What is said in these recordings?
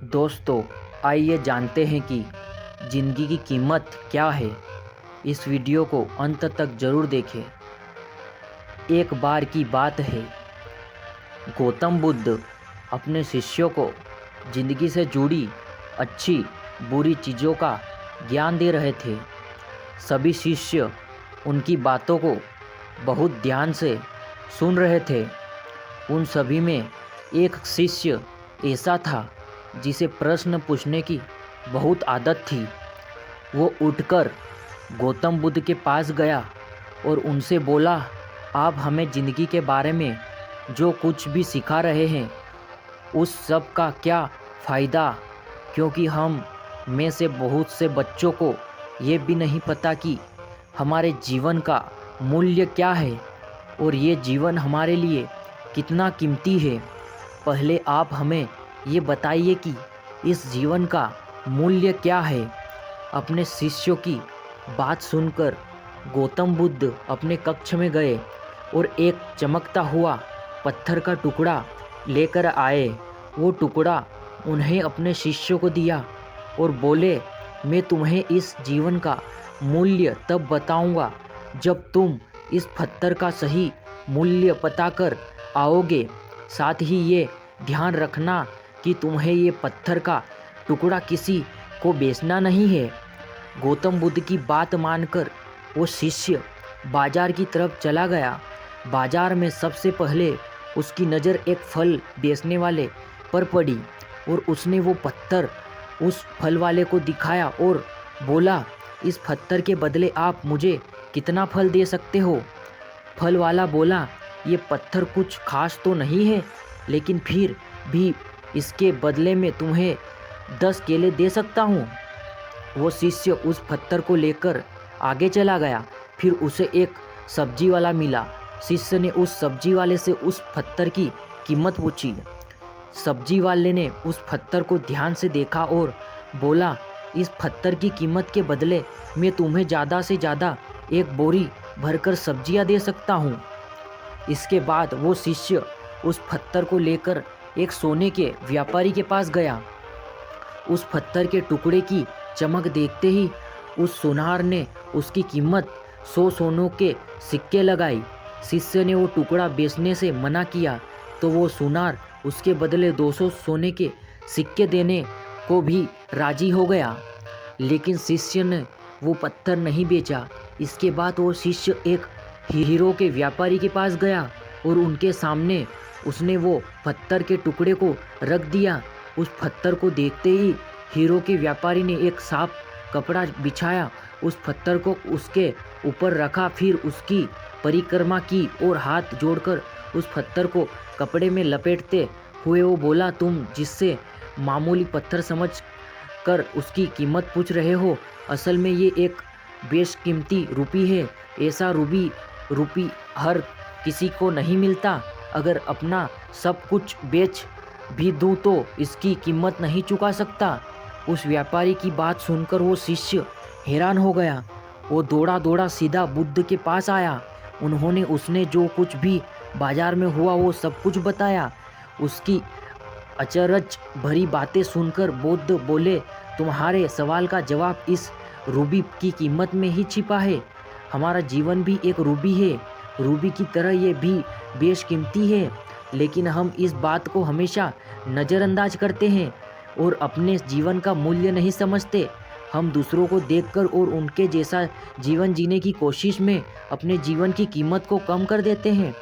दोस्तों, आइए जानते हैं कि ज़िंदगी की कीमत क्या है। इस वीडियो को अंत तक ज़रूर देखें। एक बार की बात है, गौतम बुद्ध अपने शिष्यों को ज़िंदगी से जुड़ी अच्छी बुरी चीज़ों का ज्ञान दे रहे थे। सभी शिष्य उनकी बातों को बहुत ध्यान से सुन रहे थे। उन सभी में एक शिष्य ऐसा था जिसे प्रश्न पूछने की बहुत आदत थी। वो उठकर गौतम बुद्ध के पास गया और उनसे बोला, आप हमें ज़िंदगी के बारे में जो कुछ भी सिखा रहे हैं उस सब का क्या फ़ायदा, क्योंकि हम में से बहुत से बच्चों को ये भी नहीं पता कि हमारे जीवन का मूल्य क्या है और ये जीवन हमारे लिए कितना कीमती है। पहले आप हमें ये बताइए कि इस जीवन का मूल्य क्या है। अपने शिष्यों की बात सुनकर गौतम बुद्ध अपने कक्ष में गए और एक चमकता हुआ पत्थर का टुकड़ा लेकर आए। वो टुकड़ा उन्हें अपने शिष्यों को दिया और बोले, मैं तुम्हें इस जीवन का मूल्य तब बताऊंगा जब तुम इस पत्थर का सही मूल्य पता कर आओगे। साथ ही ये ध्यान रखना कि तुम्हें ये पत्थर का टुकड़ा किसी को बेचना नहीं है। गौतम बुद्ध की बात मानकर वो शिष्य बाजार की तरफ चला गया। बाजार में सबसे पहले उसकी नज़र एक फल बेचने वाले पर पड़ी और उसने वो पत्थर उस फल वाले को दिखाया और बोला, इस पत्थर के बदले आप मुझे कितना फल दे सकते हो। फल वाला बोला, ये पत्थर कुछ खास तो नहीं है, लेकिन फिर भी इसके बदले में तुम्हें 10 केले दे सकता हूँ। वो शिष्य उस पत्थर को लेकर आगे चला गया। फिर उसे एक सब्जी वाला मिला। शिष्य ने उस सब्जी वाले से उस पत्थर की कीमत पूछी। सब्जी वाले ने उस पत्थर को ध्यान से देखा और बोला, इस पत्थर की कीमत के बदले मैं तुम्हें ज़्यादा से ज़्यादा एक बोरी भरकर सब्जियां दे सकता हूँ। इसके बाद वो शिष्य उस पत्थर को लेकर एक सोने के व्यापारी के पास गया। उस पत्थर के टुकड़े की चमक देखते ही उस सुनार ने उसकी कीमत 100 सोनों के सिक्के लगाई। शिष्य ने वो टुकड़ा बेचने से मना किया तो वो सुनार उसके बदले 200 सोने के सिक्के देने को भी राजी हो गया, लेकिन शिष्य ने वो पत्थर नहीं बेचा। इसके बाद वो शिष्य एक हीरो के व्यापारी के पास गया और उनके सामने उसने वो पत्थर के टुकड़े को रख दिया। उस पत्थर को देखते ही हीरो के व्यापारी ने एक साफ कपड़ा बिछाया, उस पत्थर को उसके ऊपर रखा, फिर उसकी परिक्रमा की और हाथ जोड़कर उस पत्थर को कपड़े में लपेटते हुए वो बोला, तुम जिससे मामूली पत्थर समझ कर उसकी कीमत पूछ रहे हो, असल में ये एक बेशकीमती रूपी है। ऐसा रूपी हर किसी को नहीं मिलता। अगर अपना सब कुछ बेच भी दूँ तो इसकी कीमत नहीं चुका सकता। उस व्यापारी की बात सुनकर वो शिष्य हैरान हो गया। वो दौड़ा दौड़ा सीधा बुद्ध के पास आया। उन्होंने उसने जो कुछ भी बाजार में हुआ वो सब कुछ बताया। उसकी अचरज भरी बातें सुनकर बुद्ध बोले, तुम्हारे सवाल का जवाब इस रूबी की कीमत में ही छिपा है। हमारा जीवन भी एक रूबी है, रूबी की तरह ये भी बेशकीमती है, लेकिन हम इस बात को हमेशा नज़रअंदाज करते हैं और अपने जीवन का मूल्य नहीं समझते। हम दूसरों को देखकर और उनके जैसा जीवन जीने की कोशिश में अपने जीवन की कीमत को कम कर देते हैं।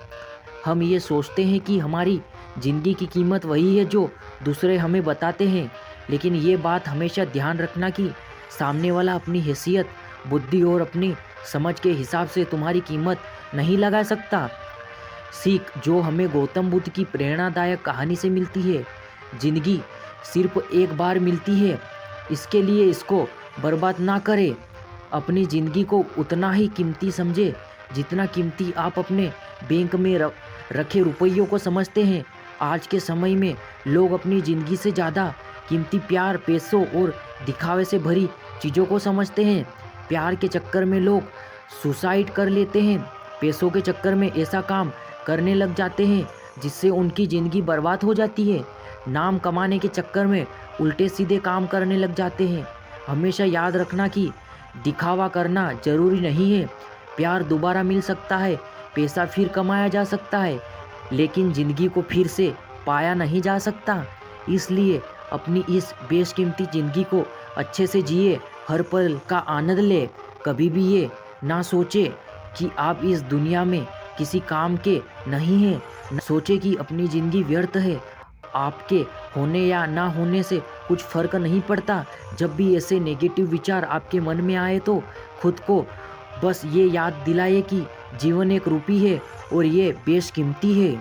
हम ये सोचते हैं कि हमारी ज़िंदगी की कीमत वही है जो दूसरे हमें बताते हैं, लेकिन ये बात हमेशा ध्यान रखना कि सामने वाला अपनी हैसियत, बुद्धि और अपनी समझ के हिसाब से तुम्हारी कीमत नहीं लगा सकता। सीख जो हमें गौतम बुद्ध की प्रेरणादायक कहानी से मिलती है, जिंदगी सिर्फ एक बार मिलती है, इसके लिए इसको बर्बाद ना करें। अपनी ज़िंदगी को उतना ही कीमती समझे जितना कीमती आप अपने बैंक में रखे रुपयों को समझते हैं। आज के समय में लोग अपनी ज़िंदगी से ज़्यादा कीमती प्यार, पैसों और दिखावे से भरी चीज़ों को समझते हैं। प्यार के चक्कर में लोग सुसाइड कर लेते हैं। पैसों के चक्कर में ऐसा काम करने लग जाते हैं जिससे उनकी ज़िंदगी बर्बाद हो जाती है। नाम कमाने के चक्कर में उल्टे सीधे काम करने लग जाते हैं। हमेशा याद रखना कि दिखावा करना जरूरी नहीं है। प्यार दोबारा मिल सकता है, पैसा फिर कमाया जा सकता है, लेकिन ज़िंदगी को फिर से पाया नहीं जा सकता। इसलिए अपनी इस बेशकीमती ज़िंदगी को अच्छे से जिए, हर पल का आनंद ले। कभी भी ये ना सोचे कि आप इस दुनिया में किसी काम के नहीं हैं, न सोचे कि अपनी ज़िंदगी व्यर्थ है। आपके होने या ना होने से कुछ फ़र्क नहीं पड़ता। जब भी ऐसे नेगेटिव विचार आपके मन में आए तो खुद को बस ये याद दिलाइए कि जीवन एक रूपी है और ये बेशकीमती है।